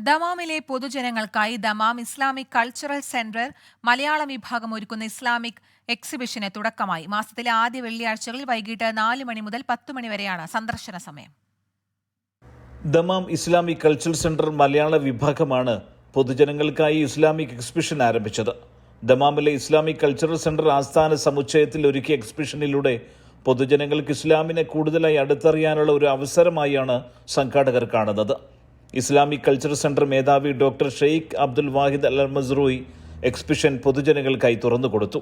ദമാമിലെ പൊതുജനങ്ങൾക്കായി Dammam Islamic cultural centre Malayalam വിഭാഗം ഒരുക്കുന്ന ഇസ്ലാമിക് എക്സിബിഷന് തുടക്കമായി. മാസത്തിലെ ആദ്യ വെള്ളിയാഴ്ചകളിൽ വൈകിട്ട് 4 മണി മുതൽ 10 മണി വരെയാണ് സന്ദർശന സമയം. ദമാം ഇസ്ലാമിക് കൾച്ചറൽ സെന്റർ മലയാള വിഭാഗമാണ് പൊതുജനങ്ങൾക്കായി ഇസ്ലാമിക് എക്സിബിഷൻ ആരംഭിച്ചത്. ദമാമിലെ ഇസ്ലാമിക് കൾച്ചറൽ സെന്റർ ആസ്ഥാന സമുച്ചയത്തിൽ ഒരുക്കിയ എക്സിബിഷനിലൂടെ പൊതുജനങ്ങൾക്ക് ഇസ്ലാമിനെ കൂടുതലായി അടുത്തറിയാനുള്ള ഒരു അവസരമായാണ് സംഘാടകർ കാണുന്നത്. ഇസ്ലാമിക് കൾച്ചറൽ സെന്റർ മേധാവി ഡോക്ടർ ഷെയ്ഖ് അബ്ദുൽ വാഹിദ് അൽ മസ്റൂയി എക്സിബിഷൻ പൊതുജനങ്ങൾക്കായി തുറന്നുകൊടുത്തു.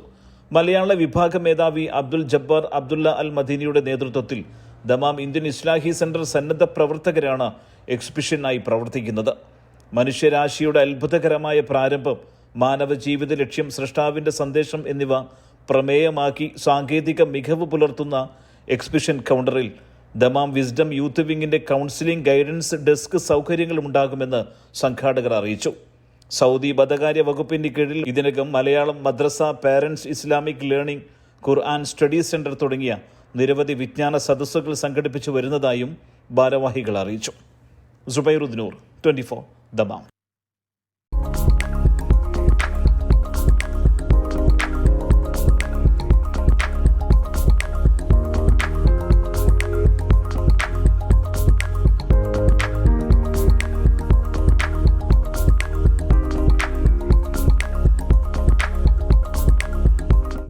മലയാള വിഭാഗ മേധാവി അബ്ദുൽ ജബ്ബാർ അബ്ദുള്ള അൽ മദീനിയുടെ നേതൃത്വത്തിൽ ദമാം ഇന്ത്യൻ ഇസ്ലാഹി സെന്റർ സന്നദ്ധ പ്രവർത്തകരാണ് എക്സിബിഷനായി പ്രവർത്തിക്കുന്നത്. മനുഷ്യരാശിയുടെ അത്ഭുതകരമായ പ്രാരംഭം, മാനവ ജീവിത ലക്ഷ്യം, സൃഷ്ടാവിൻ്റെ സന്ദേശം എന്നിവ പ്രമേയമാക്കി സാങ്കേതിക മികവ് പുലർത്തുന്ന എക്സിബിഷൻ കൗണ്ടറിൽ ദമാം വിസ്ഡം യൂത്ത് വിങ്ങിൻ്റെ കൗൺസിലിംഗ് ഗൈഡൻസ് ഡെസ്ക് സൗകര്യങ്ങളും ഉണ്ടാകുമെന്ന് സംഘാടകർ അറിയിച്ചു. സൗദി മതകാര്യ വകുപ്പിൻ്റെ കീഴിൽ ഇതിനകം മലയാളം മദ്രസ, പാരൻസ്, ഇസ്ലാമിക് ലേണിംഗ്, ഖുർആൻ സ്റ്റഡി സെന്റർ തുടങ്ങിയ നിരവധി വിജ്ഞാന സദസ്സുകൾ സംഘടിപ്പിച്ചു വരുന്നതായും ഭാരവാഹികൾ അറിയിച്ചു. സുബൈറുദ്ദീൻ, 24 ദമാം.